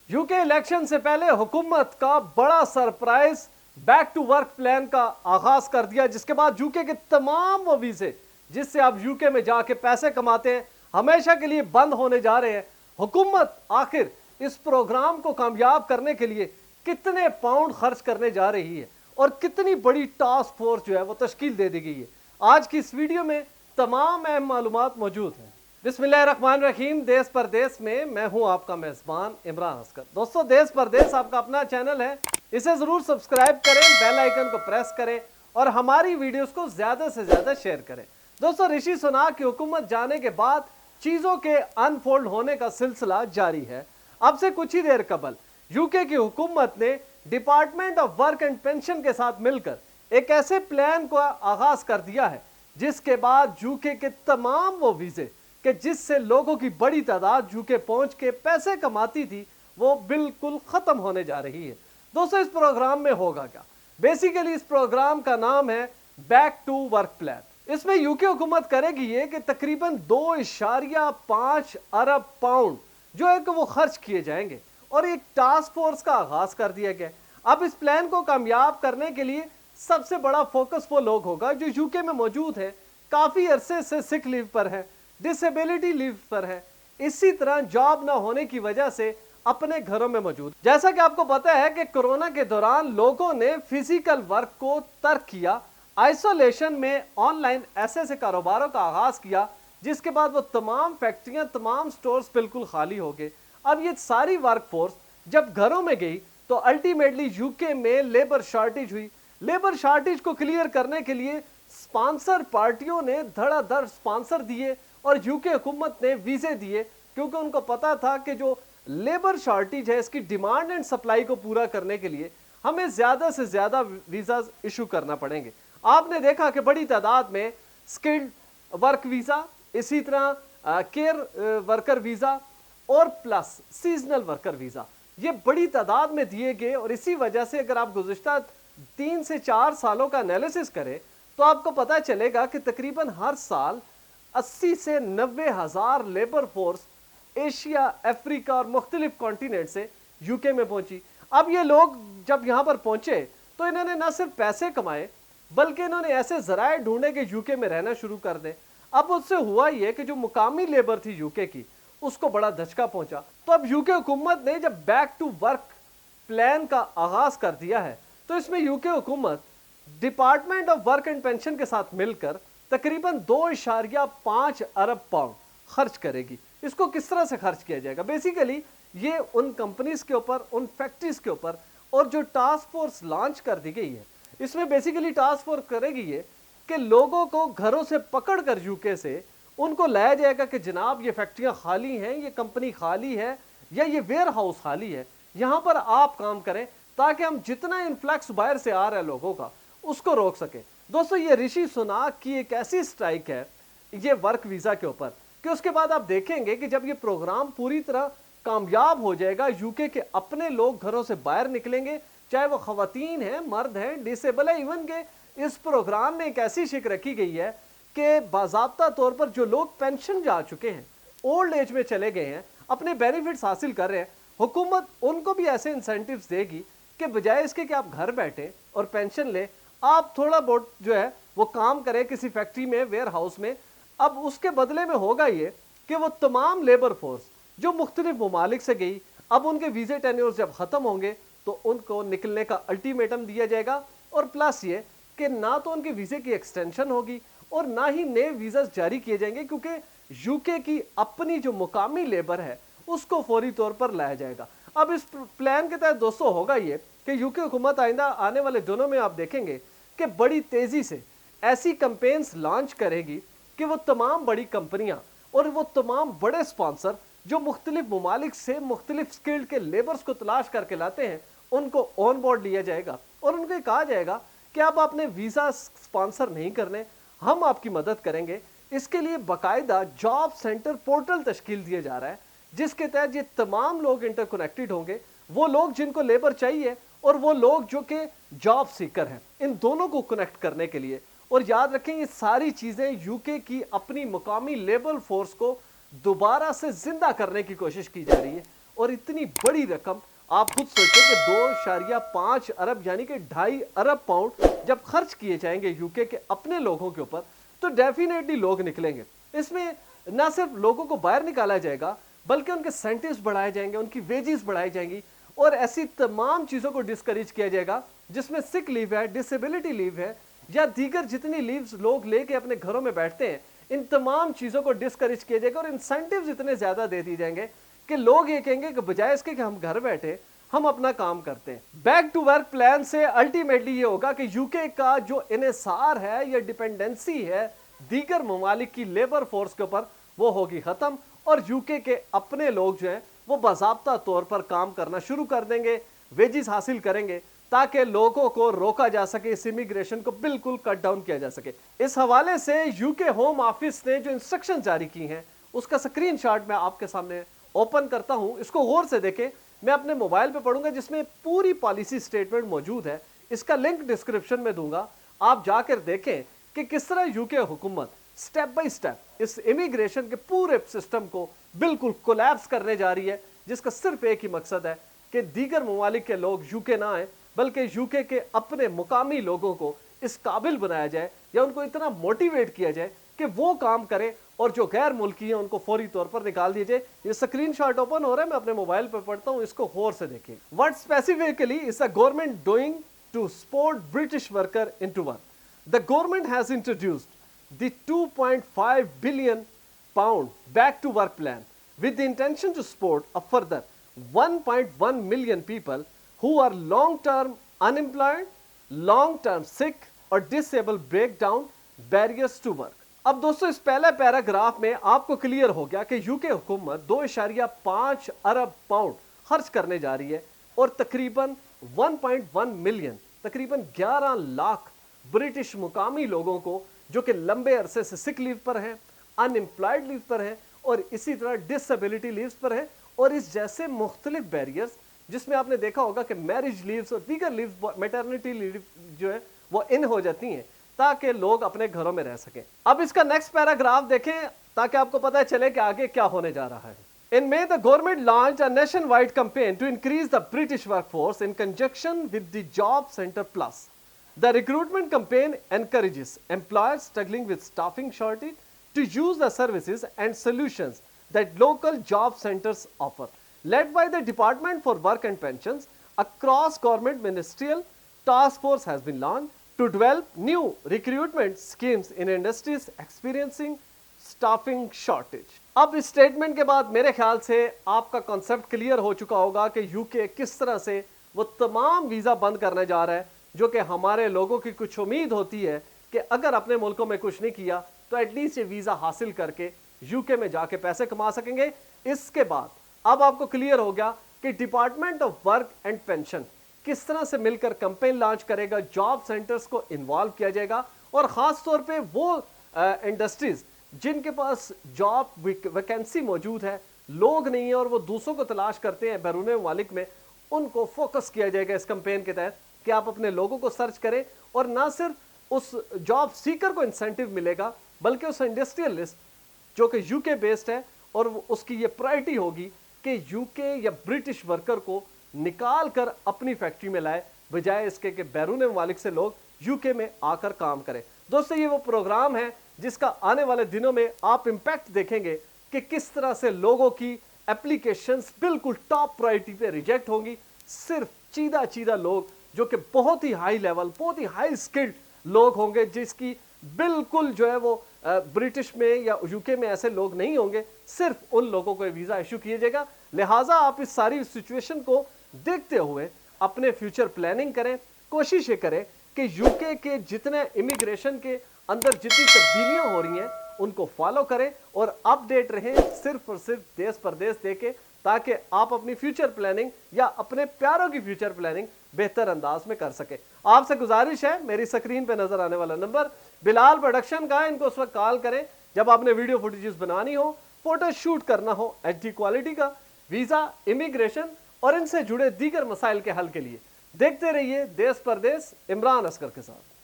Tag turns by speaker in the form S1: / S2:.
S1: UK election से पहले हुकूमत का बड़ा surprise back to work plan का आगाज कर दिया, जिसके बाद यूके के तमाम वो वीजे जिससे आप यूके में जाके पैसे कमाते हैं हमेशा के लिए बंद होने जा रहे हैं। हुकूमत आखिर इस प्रोग्राम को कामयाब करने के लिए कितने पाउंड खर्च करने जा रही है और कितनी बड़ी टास्क फोर्स जो है वो तश्कील दे दी गई है। आज की इस वीडियो में तमाम अहम मालूमात मौजूद हैं। बिस्मिल्लाहिर्रहमानिर्रहीम। देश परदेश में मैं हूं आपका मेजबान इमरान अस्कर। दोस्तों, देश परदेश आपका अपना चैनल है, इसे जरूर सब्सक्राइब करें, बेल आइकन को प्रेस करें और हमारी वीडियोस को ज्यादा से ज्यादा शेयर करें। दोस्तों, ऋषि सुनाक की हुकूमत जाने के बाद चीजों के अनफोल्ड होने का सिलसिला जारी है। अब से कुछ ही देर कबल यूके की हुकूमत ने department of work and pension के साथ मिलकर एक ऐसे प्लान का आगाज कर दिया है जिसके बाद यूके के तमाम वो वीजे कि जिससे लोगों की बड़ी तादाद यूके पहुंच के पैसे कमाती थी वो बिल्कुल खत्म होने जा रही है। दोस्तों, इस प्रोग्राम में होगा क्या? बेसिकली इस प्रोग्राम का नाम है बैक टू वर्क प्लान। इसमें यूके हुकूमत करेगी ये कि तकरीबन 2.5 अरब पाउंड जो है कि वो खर्च किए जाएंगे और एक टास्क फोर्स का आगाज कर दिया गया। अब इस प्लान को कामयाब करने के लिए सबसे बड़ा फोकस वो लोग होगा जो यूके में मौजूद है, काफी अरसे से सिक लीव पर है, डिसेबिलिटी लीव पर है, इसी तरह जॉब ना होने की वजह से अपने घरों में मौजूद। जैसा कि आपको पता है कि कोरोना के दौरान लोगों ने फिजिकल वर्क को तर्क किया, आइसोलेशन में ऑनलाइन ऐसे कारोबारों का आगाज किया, जिसके बाद वो तमाम फैक्ट्रियां, तमाम स्टोर्स बिल्कुल खाली हो गए। अब ये सारी वर्क फोर्स जब घरों में गई तो अल्टीमेटली यूके में लेबर शॉर्टेज हुई। लेबर शॉर्टेज को क्लियर करने के लिए स्पॉन्सर पार्टियों ने धड़ाधड़ स्पॉन्सर दिए और यूके हुकूमत ने वीजे दिए, क्योंकि उनको पता था कि जो लेबर शॉर्टेज है इसकी डिमांड एंड सप्लाई को पूरा करने के लिए हमें ज्यादा से ज्यादा वीजा इशू करना पड़ेंगे। आपने देखा कि बड़ी तादाद में स्किल्ड वर्क वीजा, इसी तरह केयर वर्कर वीजा और प्लस सीजनल वर्कर वीजा, ये बड़ी तादाद में दिए गए। और इसी वजह से अगर आप गुज़िश्ता 3 से 4 सालों का एनालिसिस करें तो आपको पता चलेगा कि तकरीबन हर साल 80 से 90 हजार लेबर फोर्स एशिया, अफ्रीका और मुख्तलिफ कॉन्टिनेंट से यूके में पहुंची। अब ये लोग जब यहाँ पर पहुंचे तो इन्होंने न सिर्फ पैसे कमाए बल्कि इन्होंने ऐसे जराए ढूंढे कि यूके में रहना शुरू कर दें। अब उससे हुआ ये कि जो मुकामी लेबर थी यूके की उसको बड़ा धचका पहुंचा। तो अब यूके हुकूमत ने जब बैक टू वर्क प्लान का आगाज कर दिया है तो इसमें यूके हुकूमत department of work and pension के साथ मिलकर तकरीबन 2.5 अरब पाउंड खर्च करेगी। इसको किस तरह से खर्च किया जाएगा? बेसिकली ये उन कंपनीज के ऊपर, उन फैक्ट्रीज के ऊपर, और जो टास्क फोर्स लॉन्च कर दी गई है इसमें बेसिकली टास्क फोर्स करेगी ये कि लोगों को घरों से पकड़ कर यूके से उनको लाया जाएगा कि जनाब ये फैक्ट्रियां खाली हैं, ये कंपनी खाली है या ये वेयर हाउस खाली है, यहाँ पर आप काम करें ताकि हम जितना इन्फ्लक्स बाहर से आ रहा है लोगों का उसको रोक सके। दोस्तों, ये ऋषि सुनाक की एक ऐसी स्ट्राइक है ये वर्क वीजा के ऊपर कि उसके बाद आप देखेंगे कि जब ये प्रोग्राम पूरी तरह कामयाब हो जाएगा, यूके के अपने लोग घरों से बाहर निकलेंगे, चाहे वो खवातीन हैं, मर्द हैं, डिसेबल है। इवन के इस प्रोग्राम में एक ऐसी शिक रखी गई है कि बाज़ाब्ता तौर पर जो लोग पेंशन जा चुके हैं, ओल्ड एज में चले गए हैं, अपने बेनिफिट्स हासिल कर रहे हैं, हुकूमत उनको भी ऐसे इंसेंटिव्स देगी कि बजाय इसके कि आप घर बैठे और पेंशन ले, आप थोड़ा बहुत जो है वो काम करें किसी फैक्ट्री में, वेयर हाउस में। अब उसके बदले में होगा ये कि वो तमाम लेबर फोर्स जो मुख्तलिफ ममालिक से गई, अब उनके वीजे टेन्योर्स जब ख़त्म होंगे तो उनको निकलने का अल्टीमेटम दिया जाएगा। और प्लस ये कि ना तो उनके वीजे की एक्सटेंशन होगी और ना ही नए वीजा जारी किए जाएंगे, क्योंकि यूके की अपनी जो मुकामी लेबर है उसको फौरी तौर पर लाया जाएगा। अब इस प्लान के तहत दोस्तों होगा ये कि यूके हुकूमत आइंदा आने वाले दिनों में आप देखेंगे कि बड़ी तेजी से ऐसी कैंपेन्स लॉन्च करेगी कि वो तमाम बड़ी कंपनियां और वो तमाम बड़े स्पॉन्सर जो मुख्तलिफ ममालिक से मुख्तलिफ स्किल्ड के लेबर्स को तलाश करके लाते हैं उनको ऑन बोर्ड लिया जाएगा और उनको ये कहा जाएगा कि आप अपने वीजा स्पॉन्सर नहीं करने, हम आपकी मदद करेंगे। इसके लिए बाकायदा जॉब सेंटर पोर्टल तश्कील दिया जा रहा है जिसके तहत ये तमाम लोग इंटरकनेक्टेड होंगे, वो लोग जिनको लेबर चाहिए और वो लोग जो कि जॉब सीकर हैं, इन दोनों को कनेक्ट करने के लिए। और याद रखें ये सारी चीजें यूके की अपनी मुकामी लेबर फोर्स को दोबारा से जिंदा करने की कोशिश की जा रही है और इतनी बड़ी रकम आप खुद सोचें कि 2.5 अरब यानी कि 2.5 अरब पाउंड जब खर्च किए जाएंगे यूके के अपने लोगों के ऊपर, तो डेफिनेटली लोग निकलेंगे। इसमें ना सिर्फ लोगों को बाहर निकाला जाएगा बल्कि उनके सेंटिव्स बढ़ाए जाएंगे, उनकी वेजेस बढ़ाई जाएंगी और ऐसी तमाम चीज़ों को डिस्करेज किया जाएगा जिसमें सिक लीव है, डिसेबिलिटी लीव है या दीगर जितनी लीव्स लोग लेके अपने घरों में बैठते हैं, इन तमाम चीज़ों को डिस्करेज किया जाएगा और इंसेंटिव्स इतने ज़्यादा दे दिए जाएंगे कि लोग ये कहेंगे कि बजाय इसके कि हम घर बैठे हम अपना काम करते हैं। बैक टू वर्क प्लान से अल्टीमेटली ये होगा कि यूके का जो इन्हिसार है या डिपेंडेंसी है दीगर ममालिक की लेबर फोर्स के ऊपर, वो होगी ख़त्म और यूके के अपने लोग जो हैं वो बाज़ाब्ता तौर पर काम करना शुरू कर देंगे, वेजेस हासिल करेंगे ताकि लोगों को रोका जा सके, इस इमिग्रेशन को बिल्कुल कट डाउन किया जा सके। इस हवाले से यूके होम ऑफिस ने जो इंस्ट्रक्शन जारी की हैं उसका स्क्रीनशॉट मैं आपके सामने ओपन करता हूं, इसको गौर से देखें। मैं अपने मोबाइल पे पढ़ूंगा जिसमें पूरी पॉलिसी स्टेटमेंट मौजूद है, इसका लिंक डिस्क्रिप्शन में दूंगा, आप जाकर देखें कि किस तरह यूके हुकूमत स्टेप बाय स्टेप इस इमिग्रेशन के पूरे सिस्टम को बिल्कुल कोलैप्स करने जा रही है, जिसका सिर्फ एक ही मकसद है कि दीगर ममालिक के लोग यूके ना आए बल्कि यूके के अपने मुकामी लोगों को इस काबिल बनाया जाए या उनको इतना मोटिवेट किया जाए कि वो काम करें और जो गैर मुल्की हैं उनको फौरी तौर पर निकाल दिया जाए। ये स्क्रीनशॉट ओपन हो रहा है, मैं अपने मोबाइल पर पढ़ता हूँ, इसको गौर से देखें। What specifically is the government doing to support British worker into work? The government has introduced the 2.5 billion pound back to work plan with the intention to support a further 1.1 million people who are long term unemployed, long term sick or disabled, break down barriers to work। अब दोस्तों इस पहले paragraph में आपको clear हो गया कि UK हुकूमत 2.5 अरब पाउंड खर्च करने जा रही है और तकरीबन 1.1 मिलियन, तकरीबन 11 लाख ब्रिटिश मुकामी लोगों को जो कि लंबे अरसे से सिक लीव पर हैं, अनएम्प्लॉयड लीव पर हैं और इसी तरह डिसेबिलिटी लीव्स पर हैं और इस जैसे मुख्तलिफ बैरियर्स जिसमें आपने देखा होगा कि मैरिज लीव्स और दीगर लीव्स, मैटरनिटी लीव जो है वो इन हो जाती हैं ताकि लोग अपने घरों में रह सकें। अब इसका नेक्स्ट पैराग्राफ देखें ताकि आपको पता चले कि आगे क्या होने जा रहा है। In May, the government launched a nationwide campaign to increase the British workforce in conjunction with the Job Centre Plus. The recruitment campaign encourages employers struggling with staffing shortage to use the services and solutions that local job centers offer. Led by the Department for Work and Pensions, a cross-government ministerial task force has been launched to develop new recruitment schemes in industries experiencing staffing shortage. अब इस statement के बाद मेरे ख्याल से आपका concept clear हो चुका होगा कि यूके किस तरह से वो तमाम वीज़ा बंद करने जा रहा है जो कि हमारे लोगों की कुछ उम्मीद होती है कि अगर अपने मुल्कों में कुछ नहीं किया तो एटलीस्ट ये वीज़ा हासिल करके यूके में जाके पैसे कमा सकेंगे। इसके बाद अब आपको क्लियर हो गया कि department of work and pension किस तरह से मिलकर कैंपेन लॉन्च करेगा, जॉब सेंटर्स को इन्वॉल्व किया जाएगा और ख़ास तौर पे वो इंडस्ट्रीज़ जिनके पास जॉब वैकेंसी मौजूद है, लोग नहीं है और वो दूसरों को तलाश करते हैं बैरून ममालिक में, उनको फोकस किया जाएगा इस कैंपेन के तहत कि आप अपने लोगों को सर्च करें और ना सिर्फ उस जॉब सीकर को इंसेंटिव मिलेगा बल्कि उस इंडस्ट्रियलिस्ट जो कि यूके बेस्ड है और उसकी ये प्रायोरिटी होगी कि यूके या ब्रिटिश वर्कर को निकाल कर अपनी फैक्ट्री में लाए बजाय इसके कि बैरून ममालिक से लोग यूके में आकर काम करें। दोस्तों ये वो प्रोग्राम है जिसका आने वाले दिनों में आप इम्पैक्ट देखेंगे कि किस तरह से लोगों की एप्लीकेशंस बिल्कुल टॉप प्रायोरिटी पे रिजेक्ट होंगी। सिर्फ चीदा लोग जो कि बहुत ही हाई लेवल, बहुत ही हाई स्किल्ड लोग होंगे जिसकी बिल्कुल जो है वो ब्रिटिश में या यूके में ऐसे लोग नहीं होंगे, सिर्फ उन लोगों को वीज़ा इशू किया जाएगा। लिहाजा आप इस सारी सिचुएशन को देखते हुए अपने फ्यूचर प्लानिंग करें, कोशिश ये करें कि यूके के जितने इमिग्रेशन के अंदर जितनी तब्दीलियां हो रही हैं उनको फॉलो करें और अपडेट रहें सिर्फ और सिर्फ देश परदेश देके, ताकि आप अपनी फ्यूचर प्लानिंग या अपने प्यारों की फ्यूचर प्लानिंग बेहतर अंदाज में कर सके। आपसे गुजारिश है, मेरी स्क्रीन पे नजर आने वाला नंबर बिलाल प्रोडक्शन का है, इनको उस वक्त कॉल करें जब आपने वीडियो फुटेजेस बनानी हो, फोटो शूट करना हो HD क्वालिटी का, वीजा, इमिग्रेशन और इनसे जुड़े दीगर मसाइल के हल के लिए। देखते रहिए देश परदेश इमरान असगर के साथ।